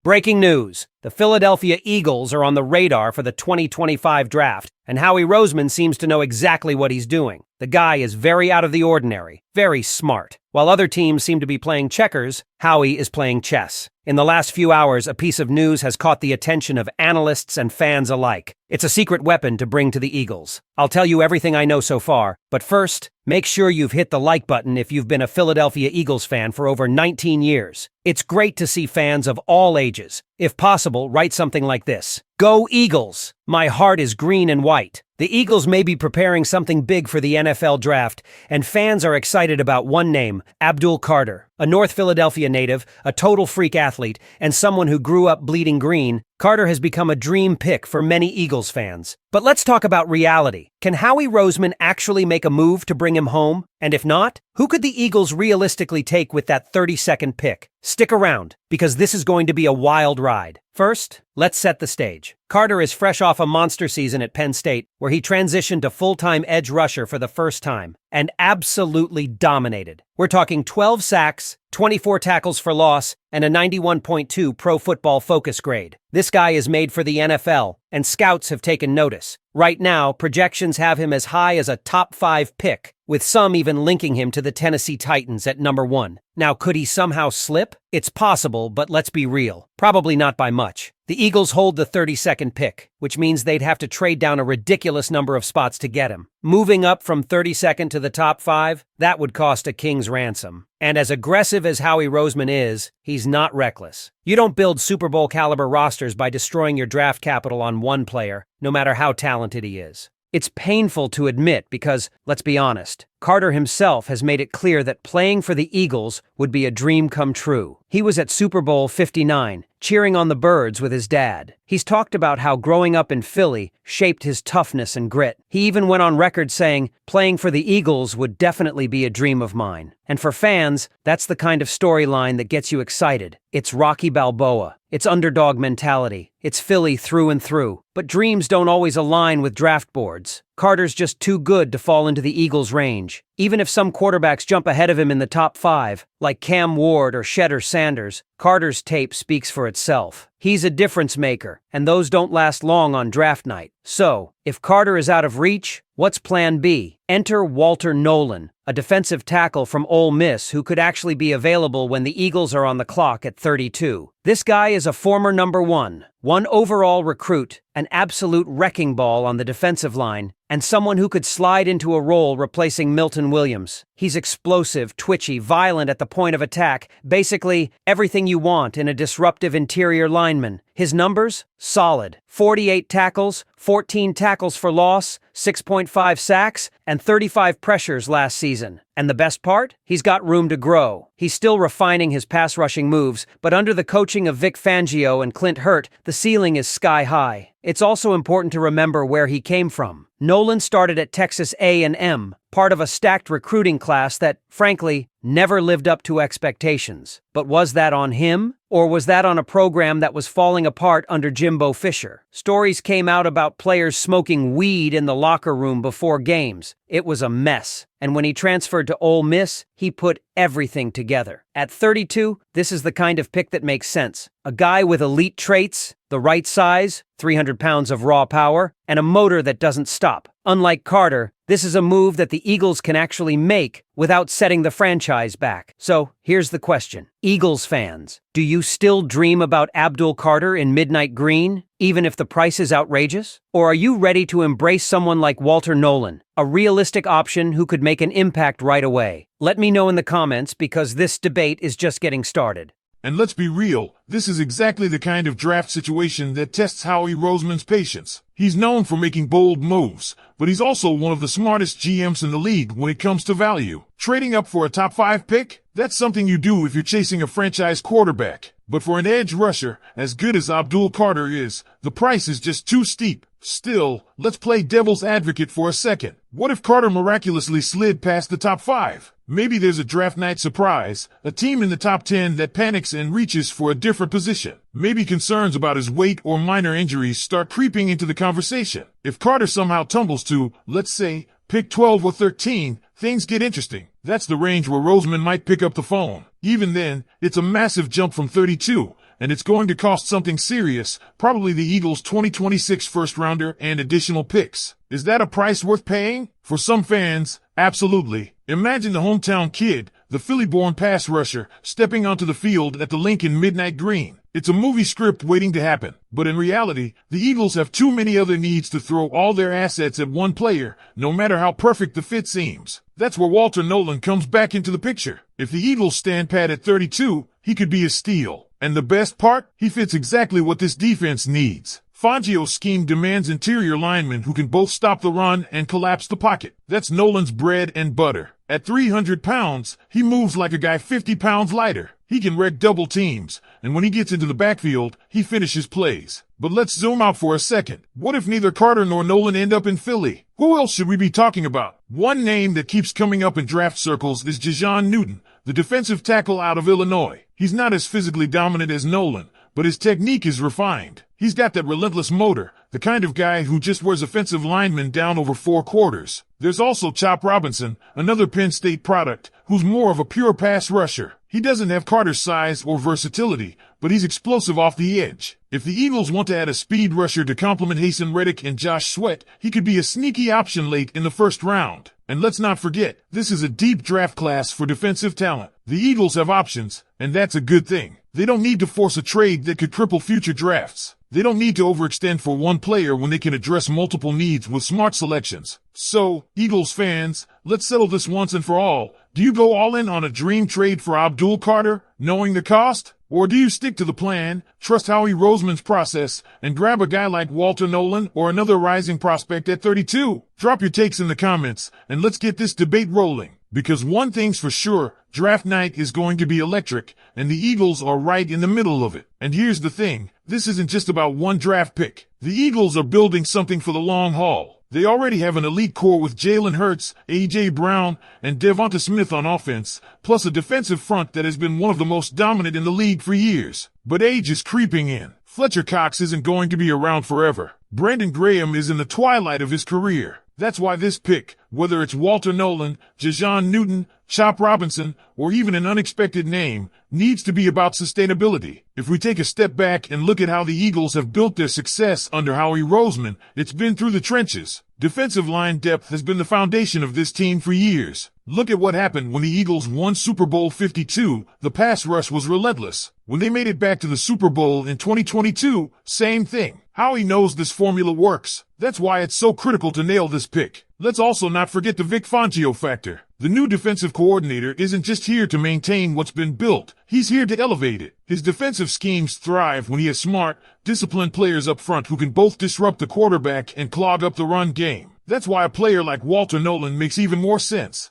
Breaking news. The Philadelphia Eagles are on the radar for the 2025 draft, and Howie Roseman seems to know exactly what he's doing. The guy is very out of the ordinary, very smart. While other teams seem to be playing checkers, Howie is playing chess. In the last few hours, a piece of news has caught the attention of analysts and fans alike. It's a secret weapon to bring to the Eagles. I'll tell you everything I know so far, but first, make sure you've hit the like button if you've been a Philadelphia Eagles fan for over 19 years. It's great to see fans of all ages. If possible, write something like this. Go Eagles! My heart is green and white. The Eagles may be preparing something big for the NFL draft, and fans are excited about one name, Abdul Carter. A North Philadelphia native, a total freak athlete, and someone who grew up bleeding green, Carter has become a dream pick for many Eagles fans. But let's talk about reality. Can Howie Roseman actually make a move to bring him home? And if not, who could the Eagles realistically take with that 32nd pick? Stick around, because this is going to be a wild ride. First, let's set the stage. Carter is fresh off a monster season at Penn State, where he transitioned to full-time edge rusher for the first time, and absolutely dominated. We're talking 12 sacks, 24 tackles for loss, and a 91.2 Pro Football Focus grade. This guy is made for the NFL, and scouts have taken notice. Right now, projections have him as high as a top 5 pick, with some even linking him to the Tennessee Titans at number 1. Now, could he somehow slip? It's possible, but let's be real. Probably not by much. The Eagles hold the 32nd pick, which means they'd have to trade down a ridiculous number of spots to get him. Moving up from 32nd to the top 5, that would cost a king's ransom. And as aggressive as Howie Roseman is, he's not reckless. You don't build Super Bowl caliber rosters by destroying your draft capital on one player, no matter how talented he is. It's painful to admit because, let's be honest, Carter himself has made it clear that playing for the Eagles would be a dream come true. He was at Super Bowl 59, cheering on the Birds with his dad. He's talked about how growing up in Philly shaped his toughness and grit. He even went on record saying, playing for the Eagles would definitely be a dream of mine. And for fans, that's the kind of storyline that gets you excited. It's Rocky Balboa. It's underdog mentality. It's Philly through and through. But dreams don't always align with draft boards. Carter's just too good to fall into the Eagles' range. Even if some quarterbacks jump ahead of him in the top 5, like Cam Ward or Shedder Sanders, Carter's tape speaks for itself. He's a difference maker, and those don't last long on draft night. So, if Carter is out of reach, what's plan B? Enter Walter Nolan, a defensive tackle from Ole Miss who could actually be available when the Eagles are on the clock at 32. This guy is a former number 1 overall recruit, an absolute wrecking ball on the defensive line, and someone who could slide into a role replacing Milton Williams. He's explosive, twitchy, violent at the point of attack, basically everything you want in a disruptive interior lineman. His numbers? Solid. 48 tackles, 14 tackles for loss, 6.5 sacks, and 35 pressures last season. And the best part? He's got room to grow. He's still refining his pass rushing moves, but under the coaching of Vic Fangio and Clint Hurt, the ceiling is sky high. It's also important to remember where he came from. Nolan started at Texas A&M, part of a stacked recruiting class that, frankly, never lived up to expectations. But was that on him? Or was that on a program that was falling apart under Jimbo Fisher? Stories came out about players smoking weed in the locker room before games. It was a mess. And when he transferred to Ole Miss, he put everything together. At 32, this is the kind of pick that makes sense. A guy with elite traits, the right size, 300 pounds of raw power, and a motor that doesn't stop. Unlike Carter, this is a move that the Eagles can actually make without setting the franchise back. So, here's the question. Eagles fans, do you still dream about Abdul Carter in midnight green, even if the price is outrageous? Or are you ready to embrace someone like Walter Nolan, a realistic option who could make an impact right away? Let me know in the comments because this debate is just getting started. And let's be real, this is exactly the kind of draft situation that tests Howie Roseman's patience. He's known for making bold moves, but he's also one of the smartest GMs in the league when it comes to value. Trading up for a top 5 pick? That's something you do if you're chasing a franchise quarterback. But for an edge rusher, as good as Abdul Carter is, the price is just too steep. Still, let's play devil's advocate for a second. What if Carter miraculously slid past the top 5? Maybe there's a draft night surprise, a team in the top 10 that panics and reaches for a different position. Maybe concerns about his weight or minor injuries start creeping into the conversation. If Carter somehow tumbles to, let's say, pick 12 or 13, things get interesting. That's the range where Roseman might pick up the phone. Even then, it's a massive jump from 32, and it's going to cost something serious, probably the Eagles' 2026 first-rounder and additional picks. Is that a price worth paying? For some fans, absolutely. Imagine the hometown kid, the Philly-born pass rusher, stepping onto the field at the Lincoln Midnight Green. It's a movie script waiting to happen. But in reality, the Eagles have too many other needs to throw all their assets at one player, no matter how perfect the fit seems. That's where Walter Nolan comes back into the picture. If the Eagles stand pat at 32, he could be a steal. And the best part? He fits exactly what this defense needs. Fangio's scheme demands interior linemen who can both stop the run and collapse the pocket. That's Nolan's bread and butter. At 300 pounds, he moves like a guy 50 pounds lighter. He can wreck double teams, and when he gets into the backfield, he finishes plays. But let's zoom out for a second. What if neither Carter nor Nolan end up in Philly? Who else should we be talking about? One name that keeps coming up in draft circles is Jalen Newton, the defensive tackle out of Illinois. He's not as physically dominant as Nolan, but his technique is refined. He's got that relentless motor, the kind of guy who just wears offensive linemen down over 4 quarters. There's also Chop Robinson, another Penn State product, who's more of a pure pass rusher. He doesn't have Carter's size or versatility, but he's explosive off the edge. If the Eagles want to add a speed rusher to complement Haason Reddick and Josh Sweat, he could be a sneaky option late in the first round. And let's not forget, this is a deep draft class for defensive talent. The Eagles have options, and that's a good thing. They don't need to force a trade that could cripple future drafts. They don't need to overextend for one player when they can address multiple needs with smart selections. So, Eagles fans, let's settle this once and for all. Do you go all in on a dream trade for Abdul Carter, knowing the cost? Or do you stick to the plan, trust Howie Roseman's process, and grab a guy like Walter Nolan or another rising prospect at 32? Drop your takes in the comments, and let's get this debate rolling. Because one thing's for sure, draft night is going to be electric, and the Eagles are right in the middle of it. And here's the thing, this isn't just about one draft pick. The Eagles are building something for the long haul. They already have an elite core with Jalen Hurts, A.J. Brown, and DeVonta Smith on offense, plus a defensive front that has been one of the most dominant in the league for years. But age is creeping in. Fletcher Cox isn't going to be around forever. Brandon Graham is in the twilight of his career. That's why this pick, whether it's Walter Nolan, Jalen Newton, Chop Robinson, or even an unexpected name, needs to be about sustainability. If we take a step back and look at how the Eagles have built their success under Howie Roseman, it's been through the trenches. Defensive line depth has been the foundation of this team for years. Look at what happened when the Eagles won Super Bowl 52. The pass rush was relentless. When they made it back to the Super Bowl in 2022, same thing. Howie knows this formula works. That's why it's so critical to nail this pick. Let's also not forget the Vic Fangio factor. The new defensive coordinator isn't just here to maintain what's been built. He's here to elevate it. His defensive schemes thrive when he has smart, disciplined players up front who can both disrupt the quarterback and clog up the run game. That's why a player like Walter Nolan makes even more sense.